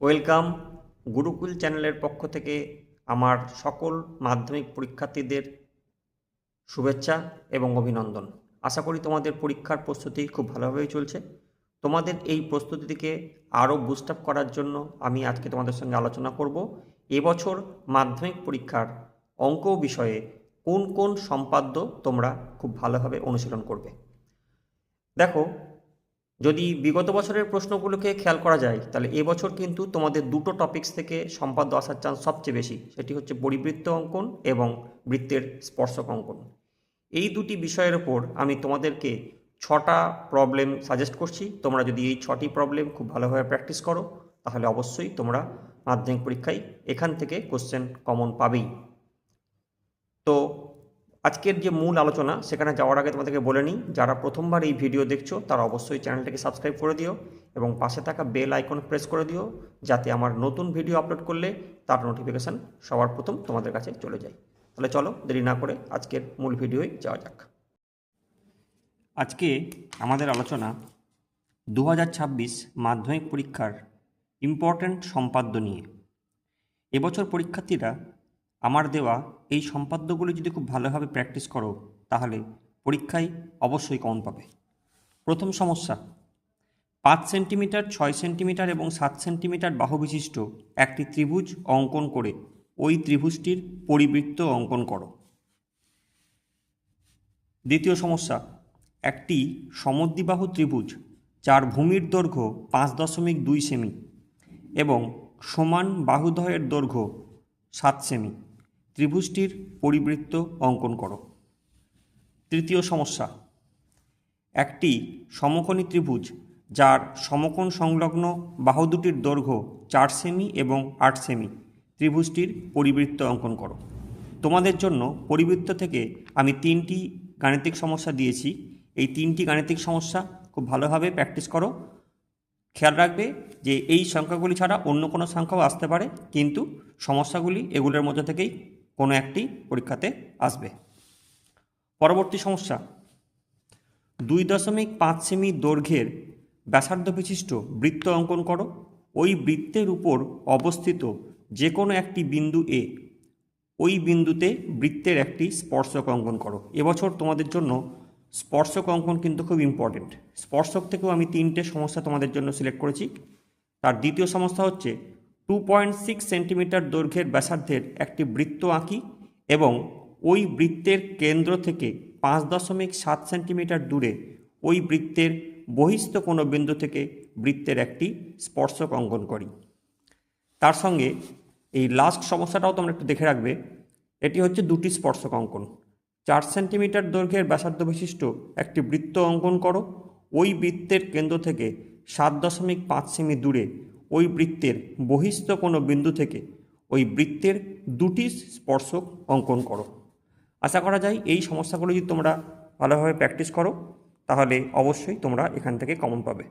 Welcome. Gurukul চ্যানেলের পক্ষ থেকে আমার সকল মাধ্যমিক পরীক্ষার্থীদের শুভেচ্ছা এবং অভিনন্দন। আশা করি তোমাদের পরীক্ষার প্রস্তুতি খুব ভালোভাবেই চলছে। তোমাদের এই প্রস্তুতিকে আরও বুস্ট আপ করার জন্য আমি আজকে তোমাদের সঙ্গে আলোচনা করব এবছর মাধ্যমিক পরীক্ষার অঙ্ক বিষয়ে কোন কোন সম্পাদ্য তোমরা খুব ভালোভাবে অনুশীলন করবে। দেখো, যদি বিগত বছরের প্রশ্নগুলোকে খেয়াল করা যায় তাহলে এবছর কিন্তু তোমাদের দুটো টপিকস থেকে সম্পাদ্য আসার চান্স সবচেয়ে বেশি, সেটি হচ্ছে পরিবৃত্ত অঙ্কন এবং বৃত্তের স্পর্শক অঙ্কন। এই দুটি বিষয়ের ওপর আমি তোমাদেরকে 6টা প্রবলেম সাজেস্ট করছি। তোমরা যদি এই 6টি প্রবলেম খুব ভালোভাবে প্র্যাকটিস করো তাহলে অবশ্যই তোমরা মাধ্যমিক পরীক্ষায় এখান থেকে কোশ্চেন কমন পাবেই। তো আজকের যে মূল আলোচনা সেখানে যাওয়ার আগে তোমাদেরকে বলে নিই, যারা প্রথমবার এই ভিডিও দেখছো তারা অবশ্যই চ্যানেলটাকে সাবস্ক্রাইব করে দিও এবং পাশে থাকা বেল আইকন প্রেস করে দিও, যাতে আমার নতুন ভিডিও আপলোড করলে তার নোটিফিকেশান সবার প্রথম তোমাদের কাছে চলে যায়। তাহলে চলো দেরি না করে আজকের মূল ভিডিওয় যাওয়া যাক। আজকে আমাদের আলোচনা 2026 মাধ্যমিক পরীক্ষার ইম্পর্ট্যান্ট সম্পাদ্য নিয়ে। এবছর পরীক্ষার্থীরা আমার দেওয়া এই সম্পাদ্যগুলি যদি খুব ভালোভাবে প্র্যাকটিস করো তাহলে পরীক্ষায় অবশ্যই কমন পাবে। প্রথম সমস্যা, 5 সেন্টিমিটার, 6 সেন্টিমিটার এবং 7 সেন্টিমিটার বাহু বিশিষ্ট একটি ত্রিভুজ অঙ্কন করে ওই ত্রিভুজটির পরিবৃত্ত অঙ্কন করো। দ্বিতীয় সমস্যা, একটি সমদ্বিবাহু ত্রিভুজ যার ভূমির দৈর্ঘ্য 5.2 সেমি এবং সমান বাহুদ্বয়ের দৈর্ঘ্য 7 সেমি, ত্রিভুজটির পরিবৃত্ত অঙ্কন করো। তৃতীয় সমস্যা, একটি সমকোণী ত্রিভুজ যার সমকোণ সংলগ্ন বাহু দুটির দৈর্ঘ্য 4 সেমি এবং 8 সেমি, ত্রিভুজটির পরিবৃত্ত অঙ্কন করো। তোমাদের জন্য পরিবৃত্ত থেকে আমি 3টি গাণিতিক সমস্যা দিয়েছি। এই 3টি গাণিতিক সমস্যা খুব ভালোভাবে প্র্যাকটিস করো। খেয়াল রাখবে যে এই সংখ্যাগুলি ছাড়া অন্য কোনো সংখ্যাও আসতে পারে, কিন্তু সমস্যাগুলি এগুলোর মধ্যে থেকেই কোনো একটি পরীক্ষাতে আসবে। পরবর্তী সমস্যা, 2.5 সেমি দৈর্ঘ্যের ব্যাসার্ধ বিশিষ্ট বৃত্ত অঙ্কন করো। ওই বৃত্তের উপর অবস্থিত যে কোনো একটি বিন্দু এ, ওই বিন্দুতে বৃত্তের একটি স্পর্শক অঙ্কন করো। এবছর তোমাদের জন্য স্পর্শক অঙ্কন কিন্তু খুব ইম্পর্টেন্ট। স্পর্শক থেকেও আমি 3টে সমস্যা তোমাদের জন্য সিলেক্ট করেছি। তার দ্বিতীয় সমস্যা হচ্ছে 2.6 সেন্টিমিটার দৈর্ঘ্যের ব্যাসার্ধের একটি বৃত্ত আঁকি এবং ওই বৃত্তের কেন্দ্র থেকে 5.7 সেন্টিমিটার দূরে ওই বৃত্তের বহিস্থ কোনো বিন্দু থেকে বৃত্তের একটি স্পর্শক অঙ্কন করি। তার সঙ্গে এই লাস্ট সমস্যাটাও তোমরা একটু দেখে রাখবে। এটি হচ্ছে 2টি স্পর্শক অঙ্কন। 4 সেন্টিমিটার দৈর্ঘ্যের ব্যাসার্ধ বিশিষ্ট একটি বৃত্ত অঙ্কন করো। ওই বৃত্তের কেন্দ্র থেকে 7.5 সেমি দূরে ওই বৃত্তের বহিস্থ কোনো বিন্দু থেকে ওই বৃত্তের 2টি স্পর্শক অঙ্কন করো। আশা করা যায় এই সমস্যাগুলো যদি তোমরা ভালোভাবে প্র্যাকটিস করো তাহলে অবশ্যই তোমরা এখান থেকে কমন পাবে।